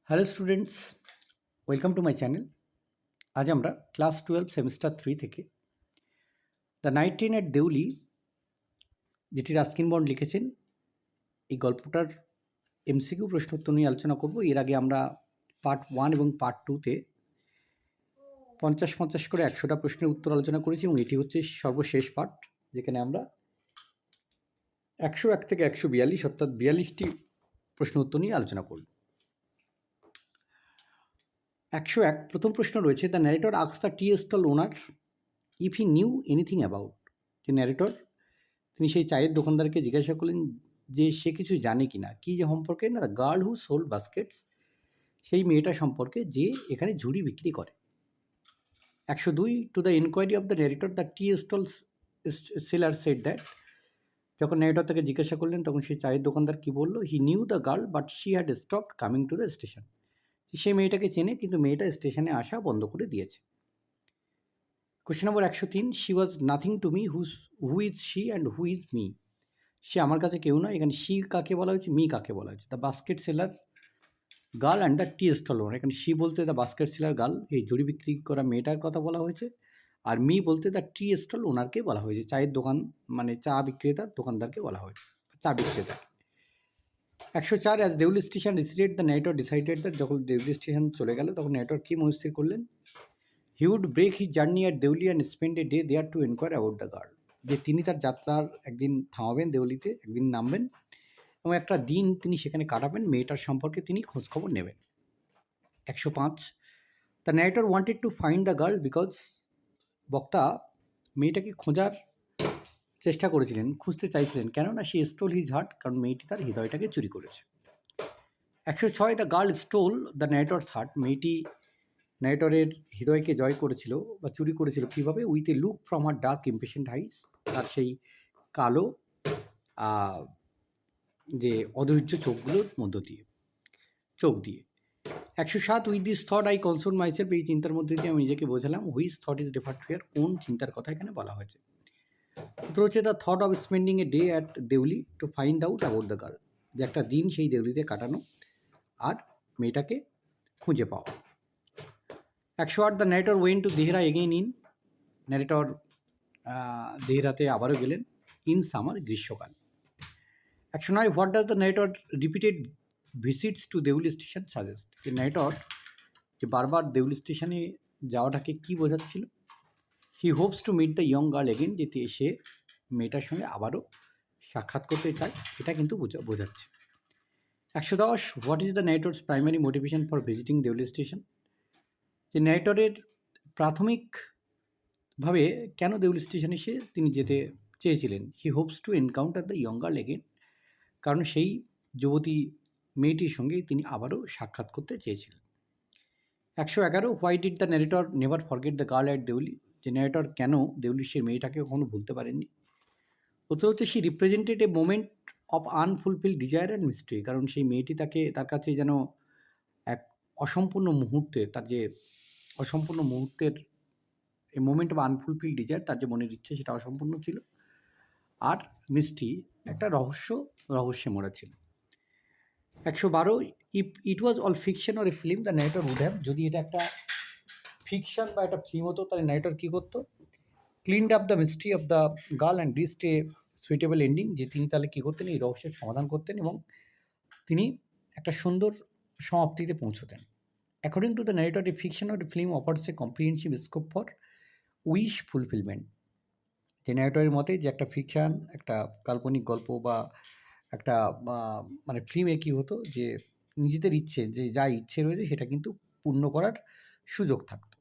Hello students, welcome to my channel. আজ আমরা class 12 semester 3 থেকে the night train at Deoli, যেটি রাস্কিন বন্ড লিখেছেন, এই গল্পটার এমসিকিউ প্রশ্নোত্তর নিয়ে আলোচনা করব। এর আগে আমরা পার্ট 1 এবং পার্ট 2-তে 50-50 করে 100টা প্রশ্নের উত্তর আলোচনা করেছি এবং এটি হচ্ছে সর্বশেষ পার্ট, যেখানে আমরা 101 থেকে 142 অর্থাৎ 42টি প্রশ্ন উত্তর নিয়ে আলোচনা করব। 101 প্রথম প্রশ্ন রয়েছে, the narrator asks the tea stall owner if he knew anything about. যে ন্যারেটর, তিনি সেই চায়ের দোকানদারকে জিজ্ঞাসা করলেন যে সে কিছু জানে কি না, কী যে সম্পর্কে, না, the girl who sold baskets, সেই মেয়েটা সম্পর্কে যে এখানে ঝুড়ি বিক্রি করে। 102, to the inquiry of the narrator the tea stall seller said that. যখন ন্যারেটর তাকে জিজ্ঞাসা করলেন তখন সেই চায়ের দোকানদার কি বললো, he knew the girl but she had stopped coming to the station. সে মেয়েটাকে চেনে কিন্তু মেয়েটা স্টেশনে আসা বন্ধ করে দিয়েছে। Question number 103, she was nothing to me, who is she and who is me. সে আমার কাছে কেউ নয়, এখানে শি কাকে বলা হয়েছে, মি কাকে বলা হয়েছে। The basket seller girl and the tea stall owner, এখানে শি বলতে দ্য বাস্কেট সেলার গার্ল, এই জড়ি বিক্রি করা মেয়েটার কথা বলা হয়েছে, আর মি বলতে দ্য টি স্টল ওনারকে বলা হয়েছে, চায়ের দোকান মানে চা বিক্রেতার দোকানদারকে বলা হয়েছে, চা বিক্রেতা। 104, as Deoli station receded the network decided that, যখন দেউলি স্টেশন চলে গেল তখন নেটওয়ার্ক কী মনস্থির করলেন, he would break he journey at Deoli and spend a day there to enquire about the girl. যে তিনি তার যাত্রার একদিন থামাবেন দেউলিতে, একদিন নামবেন এবং একটা দিন তিনি সেখানে কাটাবেন, মেয়েটার সম্পর্কে তিনি খোঁজখবর নেবেন। 105, the narrator wanted to find the girl because, বক্তা মেয়েটাকে খোঁজার চেষ্টা করেছিলেন, খুঁজতে চাইছিলেন, কেননা সে স্টোল হিজ হার্ট, কারণ মেয়েটি তার হৃদয়টাকে চুরি করেছে। 106, the girl stole the narrator's heart, মেয়েটি ন্যারেটরের হৃদয়কে জয় করেছিল বা চুরি করেছিল কীভাবে, with a look from her dark impatient eyes, তার সেই কালো যে অধৈর্য চোখগুলোর মধ্য দিয়ে, চোখ দিয়ে। 107, with this thought I console myself, এই চিন্তার মধ্যে দিয়ে আমি নিজেকে বোঝালাম, which thought is refer to here, কোন চিন্তার কথা এখানে বলা হয়েছে। উত্তর হচ্ছে the thought of spending a day at Deoli to find out about the girl, যে একটা দিন সেই দেউলিতে কাটানো আর মেয়েটাকে খুঁজে পাওয়া। 108, the narrator went to Dehra again in, narrator দেহরাতে আবারও গেলেন, ইন সামার, গ্রীষ্মকাল। 109, what does the narrator repeated visits to Deoli station suggest, যে ন্যারেটর যে বারবার দেউলি স্টেশনে যাওয়াটাকে কী বোঝাচ্ছিল, he hopes to meet the young girl again, যেতে সে মেয়েটার সঙ্গে আবারও সাক্ষাৎ করতে চায়, এটা কিন্তু বোঝাচ্ছে। 110, what is the narrator's primary motivation for visiting Deoli station, যে ন্যারেটরের প্রাথমিকভাবে কেন দেউলি স্টেশনে এসে তিনি যেতে চেয়েছিলেন। He hopes to encounter the young girl again, কারণ সেই যুবতী মেয়েটির সঙ্গে তিনি আবারও সাক্ষাৎ করতে চেয়েছিলেন। 111, why did the narrator never forget the girl at Deoli, যে ন্যারেটর কেন দেউলির সেই মেয়েটাকে কখনো ভুলতে পারেননি। উত্তর হচ্ছে she represented a moment of unfulfill desire and mystery, কারণ সেই মেয়েটি তার কাছে যেন এক অসম্পূর্ণ মুহূর্তের, তার যে অসম্পূর্ণ মুহূর্তের এ মোমেন্ট অফ আনফুলফিল ডিজায়ার, তার যে মনের ইচ্ছে সেটা অসম্পূর্ণ ছিল, আর মিষ্টি একটা রহস্যে মোড়া ছিল। 112, if it was all fiction or a film the narrator would have, যদি এটা একটা ফিকশন বা একটা ফিল্ম হতো তাহলে ন্যারেটর কী করতো, cleaned up the mystery of the girl and reached a suitable ending, যে তিনি তাহলে কী করতেন, এই রহস্যের সমাধান করতেন এবং তিনি একটা সুন্দর সমাপ্তিতে পৌঁছতেন। According to the narrator, a fiction or a film offers a comprehensive scope for wish fulfilment, যে ন্যারেটরের মতে যে একটা ফিকশান, একটা কাল্পনিক গল্প বা একটা মানে ফিল্মে কী হতো, যে নিজেদের ইচ্ছে, যে যা ইচ্ছে রয়েছে সেটা কিন্তু পূর্ণ করার সুযোগ থাকত।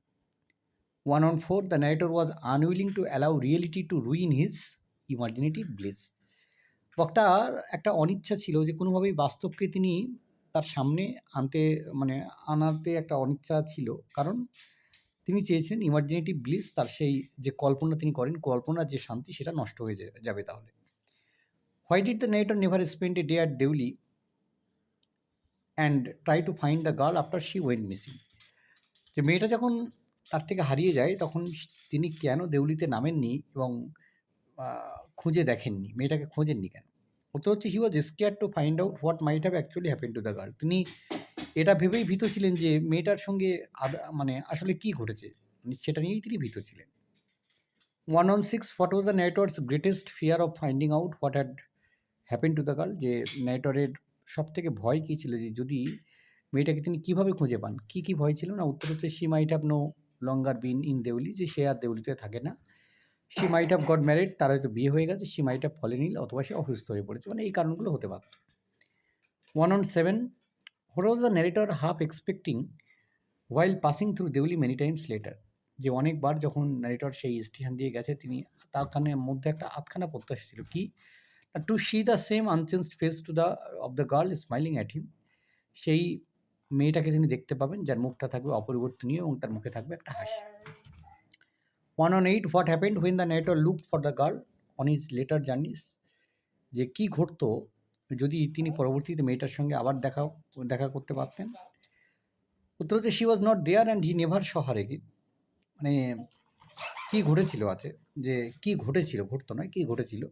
114, the narrator was unwilling to allow reality to ruin his imaginative bliss, বক্তার একটা অনিচ্ছা ছিল যে কোনোভাবেই বাস্তবকে তিনি তার সামনে আনাতে একটা অনিচ্ছা ছিল, কারণ তিনি চেয়েছিলেন ইমাজিনেটিভ ব্লিস, তার সেই যে কল্পনা তিনি করেন, কল্পনার যে শান্তি সেটা নষ্ট হয়ে যাবে তাহলে। Why did the narrator never spend a day at Deoli and try to find the girl after she went missing, যে মেয়েটা যখন তার থেকে হারিয়ে যায় তখন তিনি কেন দেউলিতে নামেননি এবং খুঁজে দেখেননি, মেয়েটাকে খোঁজেননি কেন। উত্তর হচ্ছে he was scare to find out what might have actually happen to the girl, তিনি এটা ভেবেই ভীত ছিলেন যে মেয়েটার সঙ্গে মানে আসলে কী ঘটেছে, মানে সেটা নিয়েই তিনি ভীত ছিলেন। 116 what was the networks greatest fear of finding out what had happen to the girl, যে নেটওয়ারের সব থেকে ভয় কী ছিল, যে যদি মেয়েটাকে তিনি কীভাবে খুঁজে পান, কী কী ভয় ছিল না, উত্তর হচ্ছে she might have no longer been in Deoli, যে সে আর দেউলিতে থাকে না। She might have got married, তার হয়তো বিয়ে হয়ে গেছে। She might have fallen ill, অথবা সে অসুস্থ হয়ে পড়েছে, মানে এই কারণগুলো হতে পারত। 117 what was the narrator half expecting while passing through Deoli many times later, যে অনেকবার যখন ন্যারেটর সেই স্টেশন দিয়ে গেছে তিনি তার কানের মধ্যে একটা আধখানা প্রত্যাশা ছিল, কি to see the same unchanged face to the of the girl smiling at him, সেই মেয়েটাকে তিনি দেখতে পাবেন যার মুখটা থাকবে অপরিবর্তনীয় এবং তার মুখে থাকবে একটা হাসি। 118 what happened when the narrator look for the girl on his letter journeys, যে কী ঘটতো যদি তিনি পরবর্তীতে মেয়েটার সঙ্গে আবার দেখা করতে পারতেন। উত্তর হচ্ছে she was not there and he never saw her again, মানে কী ঘটেছিল আছে, যে কী ঘটেছিল, ঘটতো নয়, কী ঘটেছিল,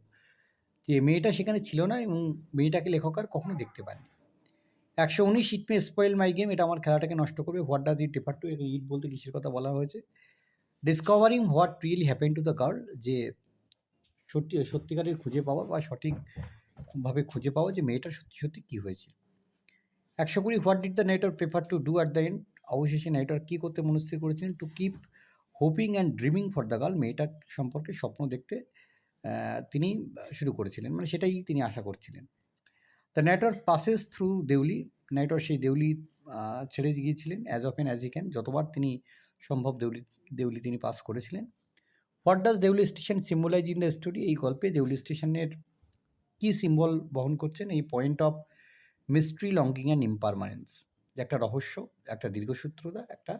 যে মেয়েটা সেখানে ছিল না এবং মেয়েটাকে লেখক আর কখনো দেখতে পায়নি। 119 ইট মে স্পয়েল মাই গেম, এটা আমার খেলাটাকে নষ্ট করবে। What does it refer to, it বলতে কিসের কথা বলা হয়েছে। Discovering what really happen to the girl, যে সত্যিকারের খুঁজে পাওয়া বা সঠিকভাবে খুঁজে পাওয়া যে মেয়েটার সত্যি সত্যি কী হয়েছিল। 120 what did the নেটর prefer to do at the and, অবশেষে নেটর কী করতে মনস্থির করেছিলেন। To keep hoping and dreaming for the girl, মেয়েটার সম্পর্কে স্বপ্ন দেখতে তিনি শুরু করেছিলেন, মানে সেটাই তিনি আশা করছিলেন। The narrator passes through Deoli, narrator সেই দেউলি ছেড়ে গিয়েছিলেন। As often as he can, যতবার তিনি সম্ভব দেউলি তিনি পাস করেছিলেন। What does Deoli station symbolize in the story, এই গল্পে দেউলি স্টেশনের কী সিম্বল বহন করছেন। এই point of mystery, longing and impermanence, যে একটা রহস্য, একটা দীর্ঘসূত্রতা, একটা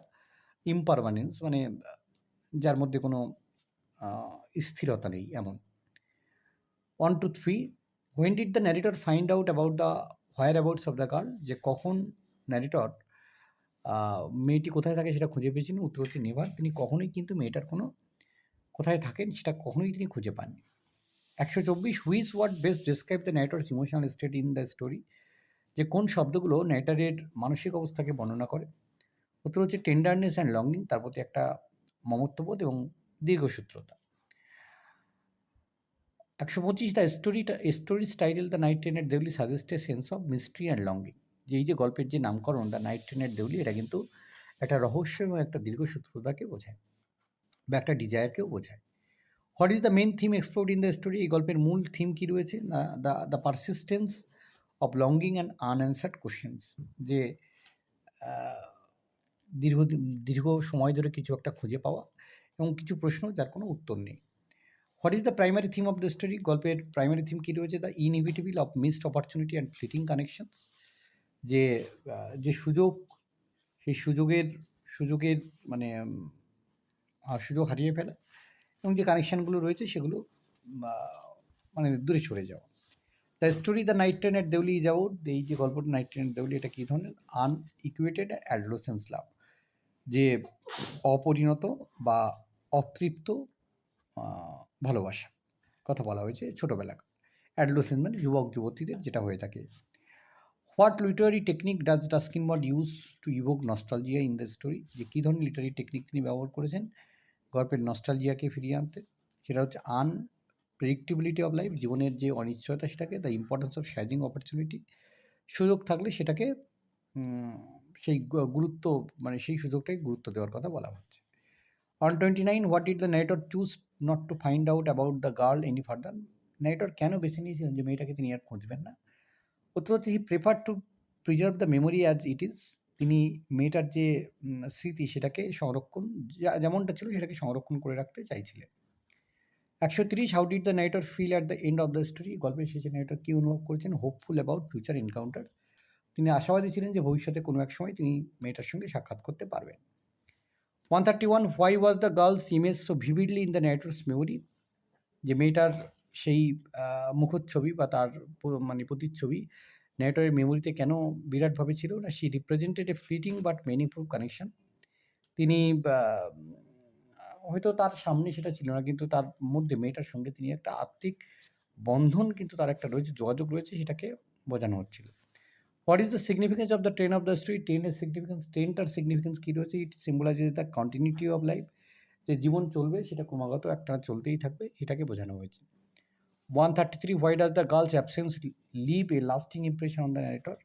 ইমপারমানেন্স, মানে যার মধ্যে কোনো স্থিরতা নেই এমন। 1-3 when did the narrator find out about the where abouts of the girl, যে কখন ন্যারেটর মেয়েটি কোথায় থাকে সেটা খুঁজে পেয়েছিলেন। উত্তর হচ্ছে নেভার, তিনি কখনোই কিন্তু মেয়েটার কোনো কোথায় থাকেন সেটা কখনোই তিনি খুঁজে পাননি। 124 which word best describe the narrator's emotional state in the story, যে কোন শব্দগুলো ন্যারেটরের মানসিক অবস্থাকে বর্ণনা করে। উত্তর হচ্ছে টেন্ডারনেস অ্যান্ড লঙ্গিং, তার প্রতি একটা মমত্ববোধ এবং দীর্ঘসূত্রতা। 125 the story's title the night train at Deoli suggest a sense of mystery and longing, যে এই যে গল্পের যে নামকরণ the night train at Deoli, এটা কিন্তু একটা রহস্য এবং একটা দীর্ঘসূত্রতাকে বোঝায় বা একটা ডিজায়ারকেও বোঝায়। What is the main theme explored in the story, এই গল্পের মূল থিম কী রয়েছে। The persistence of longing and unanswered questions, যে দীর্ঘ সময় ধরে কিছু একটা খুঁজে পাওয়া এবং কিছু প্রশ্ন যার কোনো উত্তর নেই। What is the primary theme of the story, গল্পের প্রাইমারি থিম কী রয়েছে। The inevitable of missed opportunity and fleeting connections, যে সুযোগ, সেই সুযোগের মানে সুযোগ হারিয়ে ফেলা এবং যে কানেকশানগুলো রয়েছে সেগুলো মানে দূরে সরে যাওয়া। The story the night train at Deoli is about, এই যে গল্পটা নাইট ট্রেন এট দেউলি, এটা কী ধরনের। আনইকুয়েটেড অ্যাডোলেসেন্স লাভ, যে অপরিণত বা অতৃপ্ত ভালোবাসা কথা বলা হয়েছে ছোটোবেলাকার। অ্যাডোলেসেন্স মানে যুবক যুবতীদের যেটা হয়ে থাকে। What literary technique does Ruskin bond use to evoke nostalgia in the story, যে কী ধরনের লিটারি টেকনিক তিনি ব্যবহার করেছেন গল্পের নস্টালজিয়াকে ফিরিয়ে আনতে। সেটা হচ্ছে আনপ্রেডিক্টেবিলিটি অফ লাইফ, জীবনের যে অনিশ্চয়তা সেটাকে। The importance of sizing opportunity, সুযোগ থাকলে সেটাকে সেই গুরুত্ব, মানে সেই সুযোগটাকে গুরুত্ব দেওয়ার কথা বলা হচ্ছে। 129 what did the narrator choose not to find out about the girl any further, narrator কেন বেছে নিয়েছিলেন যে মেয়েটাকে তিনি আর খুঁজবেন না। উত্তর হচ্ছে he prefer to preserve the memory as it is, তিনি মেয়েটার যে স্মৃতি সেটাকে সংরক্ষণ, যেমনটা ছিল সেটাকে সংরক্ষণ করে রাখতে চাইছিলেন। 130 how did the narrator feel at the end of the story, গল্পের শেষে ন্যারেটর কী অনুভব করেছেন। হোপফুল অ্যাবাউট ফিউচার এনকাউন্টার্স, তিনি আশাবাদী ছিলেন যে ভবিষ্যতে কোনো এক সময় তিনি মেয়েটার সঙ্গে সাক্ষাৎ করতে পারবেন। 131 why was the girls image so vividly in the narrator's memory, যে মেয়েটার সেই মুখচ্ছবি বা তার মানে প্রতিচ্ছবি ন্যারেটরের মেমোরিতে কেন বিরাটভাবে ছিল না। She represented A fleeting but meaningful connection, তিনি হয়তো তার সামনে সেটা ছিল না, কিন্তু তার মধ্যে মেয়েটার সঙ্গে তিনি একটা আত্মিক বন্ধন কিন্তু তার একটা রয়েছে, যোগাযোগ রয়েছে, সেটাকে বোঝানো হচ্ছিল। What is the significance of the train of the story? ট্রেনের সিগনিফিকেন্স, ট্রেনটার সিগনিফিকেন্স কী রয়েছে? It symbolises the continuity of life, যে জীবন চলবে সেটা ক্রমাগত একটা চলতেই থাকবে, এটাকে বোঝানো হয়েছে। 133, why does the girl's absence leave a lasting impression on the narrator?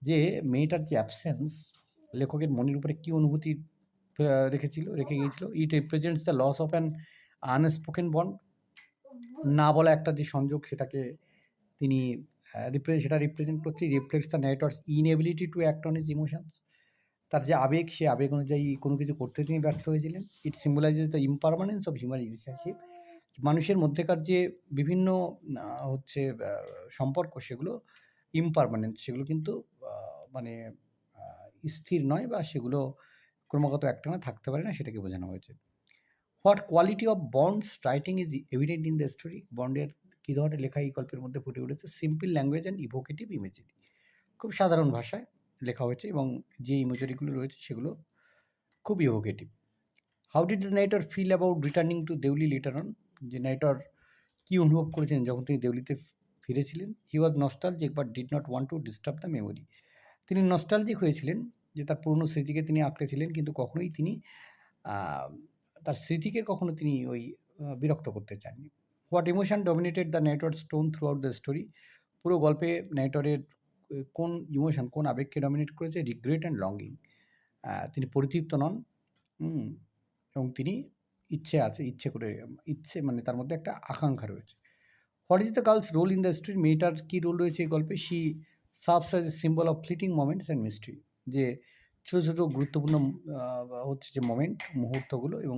যে মেয়েটার যে অ্যাবসেন্স লেখকের মনের উপরে কী অনুভূতি রেখে গিয়েছিল? It represents the loss of an unspoken bond, না বলা একটা যে সংযোগ, সেটাকে তিনি সেটা রিপ্রেজেন্ট করছে। Reflects the narrator's inability to act on his emotions, তার যে আবেগ, সে আবেগ অনুযায়ী কোনো কিছু করতে তিনি ব্যর্থ হয়েছিলেন। It symbolises the impermanence of human relationship, মানুষের মধ্যেকার যে বিভিন্ন সম্পর্ক, সেগুলো ইমপারমানেন্ট, সেগুলো কিন্তু মানে স্থির নয়, বা সেগুলো ক্রমাগত একটানা থাকতে পারে না, সেটাকে বোঝানো হয়েছে। What quality of bonds writing is evident in the story? বন্ডের কী ধরনের লেখা এই গল্পের মধ্যে ফুটে উঠেছে? সিম্পল ল্যাঙ্গুয়েজ অ্যান্ড ইভোকেটিভ ইমেজারি, খুব সাধারণ ভাষায় লেখা হয়েছে এবং যে ইমেজারিগুলো রয়েছে সেগুলো খুব evocative. How did the narrator feel about returning to Deoli later on? যে নাইটর কী অনুভব করেছেন যখন তিনি দেউলিতে ফিরেছিলেন? He was nostalgic but did not want to disturb the memory. তিনি নস্টালজিক হয়েছিলেন, যে তার পুরনো স্মৃতিকে তিনি আঁকড়েছিলেন, কিন্তু কখনোই তিনি তার স্মৃতিকে কখনো তিনি বিরক্ত করতে চাননি। What emotion dominated the narrator's tone throughout the story? পুরো গল্পে নাইটরের কোন ইমোশন, কোন আবেগকে ডমিনেট করেছে? Regret and longing. তিনি পরিতৃপ্ত নন, এবং তিনি ইচ্ছে মানে তার মধ্যে একটা আকাঙ্ক্ষা রয়েছে। What is the girl's role in the story? মেয়েটার কী রোল রয়েছে এই গল্পে? She serves as a symbol of fleeting moments and mystery, যে ছোটো ছোটো গুরুত্বপূর্ণ যে মুহূর্তগুলো এবং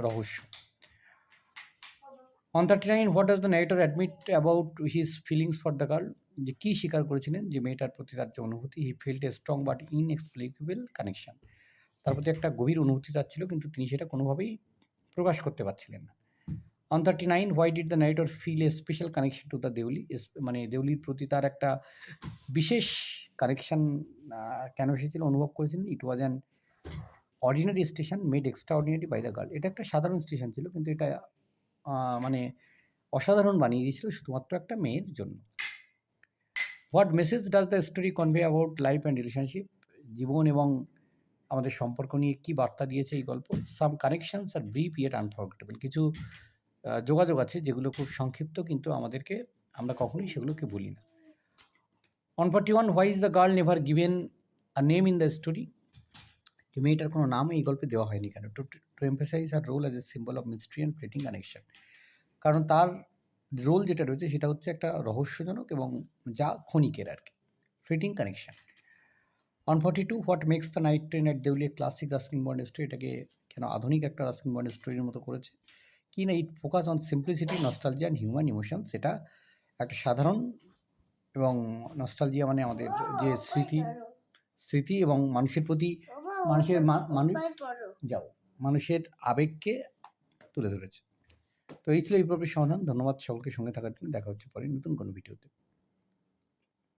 রহস্য। On 39, what does the narrator admit about his feelings for the girl? যে কী স্বীকার করেছিলেন যে মেয়েটার প্রতি তার যে অনুভূতি? He felt a strong but inexplicable connection, তার প্রতি একটা গভীর অনুভূতি তার ছিল, কিন্তু তিনি সেটা কোনোভাবেই প্রকাশ করতে পারছিলেন না। On 39, why did the narrator feel a special connection to the Deoli? মানে দেউলির প্রতি তার একটা বিশেষ কানেকশান কেন এসেছিল, অনুভব করেছিলেন? It was an ordinary station made extraordinary by the girl. এটা একটা সাধারণ স্টেশন ছিল, কিন্তু এটা মানে অসাধারণ বানিয়ে দিয়েছিল শুধুমাত্র একটা মেয়ের জন্য। What message does the story convey about life and relationship? জীবন এবং আমাদের সম্পর্ক নিয়ে কী বার্তা দিয়েছে এই গল্প? Some connections are brief yet unforgettable, কিছু যোগাযোগ আছে যেগুলো খুব সংক্ষিপ্ত, কিন্তু আমরা কখনোই সেগুলোকে ভুলি না। On 41, why is the girl never given a name in the story? যে মেয়েটার কোনো নাম এই গল্পে দেওয়া হয়নি কেন? To emphasize her role as a symbol of mystery and fleeting connection, কারণ তার রোল যেটা রয়েছে সেটা হচ্ছে একটা রহস্যজনক এবং যা ক্ষণিকের আর কি, fleeting connection. On 42, what makes the night train at Deoli classic Ruskin Bond story? এটাকে কেন আধুনিক একটা রাস্কিন বন্ড স্টোরির মতো করেছে? কি না, it focus on simplicity, nostalgia and human emotions. এটা একটা সাধারণ এবং নস্টালজিয়া মানে আমাদের যে স্মৃতি এবং মানুষের প্রতি মানুষের আবেগকে তুলে ধরেছে। তো এই ছিল এই পর্বের সমাধান। ধন্যবাদ সকলকে সঙ্গে থাকার জন্য। দেখা হচ্ছে পরে নতুন কোনো ভিডিওতে।